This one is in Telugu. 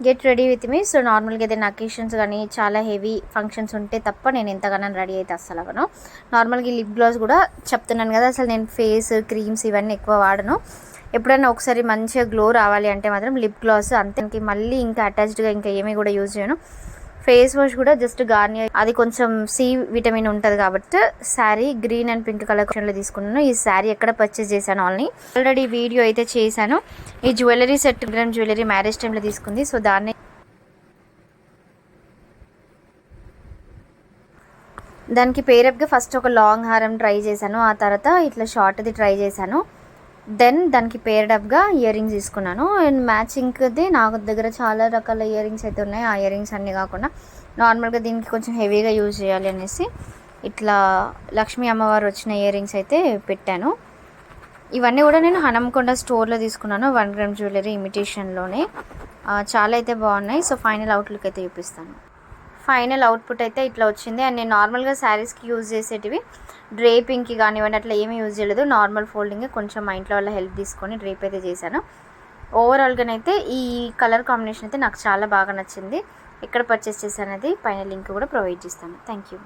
Get ready with me. So నార్మల్గా ఏదైనా అకేషన్స్ కానీ చాలా హెవీ ఫంక్షన్స్ ఉంటే తప్ప నేను ఎంతగానో రెడీ అయితే అస్సలు అవ్వను. నార్మల్గా ఈ లిప్ గ్లాస్ కూడా చెప్తున్నాను కదా, అసలు నేను ఫేస్ క్రీమ్స్ ఇవన్నీ ఎక్కువ వాడను. ఎప్పుడైనా ఒకసారి మంచిగా గ్లో రావాలి అంటే మాత్రం లిప్ గ్లాస్ అంతే, మళ్ళీ ఇంకా అటాచ్డ్గా ఇంకా ఏమీ కూడా యూజ్ చేయను. ఫేస్ వాష్ కూడా జస్ట్ గార్నియర్, అది కొంచెం సి విటమిన్ ఉంటుంది కాబట్టి శారీ గ్రీన్ అండ్ పింక్ కలెక్షన్లో తీసుకున్నాను. ఈ శారీ ఎక్కడ పర్చేస్ చేశాను ఆల్రెడీ వీడియో అయితే చేశాను. ఈ jewellery set gram jewellery marriage టైంలో తీసుకుంది. సో దానికి పేరప్గా ఫస్ట్ ఒక లాంగ్ హారం ట్రై చేశాను, ఆ తర్వాత ఇట్లా షార్ట్ది ట్రై చేశాను. దెన్ దానికి పేరడప్గా ఇయర్ రింగ్స్ తీసుకున్నాను. అండ్ మ్యాచింగ్ది నాకు దగ్గర చాలా రకాల ఇయర్ రింగ్స్ అయితే ఉన్నాయి. ఆ ఇయర్ రింగ్స్ అన్నీ కాకుండా నార్మల్గా దీనికి కొంచెం హెవీగా యూజ్ చేయాలి అనేసి ఇట్లా లక్ష్మీ అమ్మవారు వచ్చిన ఇయర్ రింగ్స్ అయితే పెట్టాను. ఇవన్నీ కూడా నేను హనంకొండ స్టోర్లో తీసుకున్నాను, 1 గ్రామ్ జ్యువెలరీ ఇమిటేషన్లోనే. చాలా అయితే బాగున్నాయి. సో ఫైనల్ అవుట్లుక్ అయితే చూపిస్తాను. ఫైనల్ అవుట్పుట్ అయితే ఇట్లా వచ్చింది. అండ్ నేను నార్మల్గా శారీస్కి యూజ్ చేసేటివి డ్రేపింగ్కి కానివ్వండి అట్లా ఏమీ యూజ్ చేయలేదు. నార్మల్ ఫోల్డింగ్ కొంచెం మా ఇంట్లో వాళ్ళ హెల్ప్ తీసుకొని డ్రేప్ అయితే చేశాను. ఓవరాల్గానైతే ఈ కలర్ కాంబినేషన్ అయితే నాకు చాలా బాగా నచ్చింది. ఎక్కడ పర్చేస్ చేశానది పైన లింక్ కూడా ప్రొవైడ్ చేస్తాను. Thank you.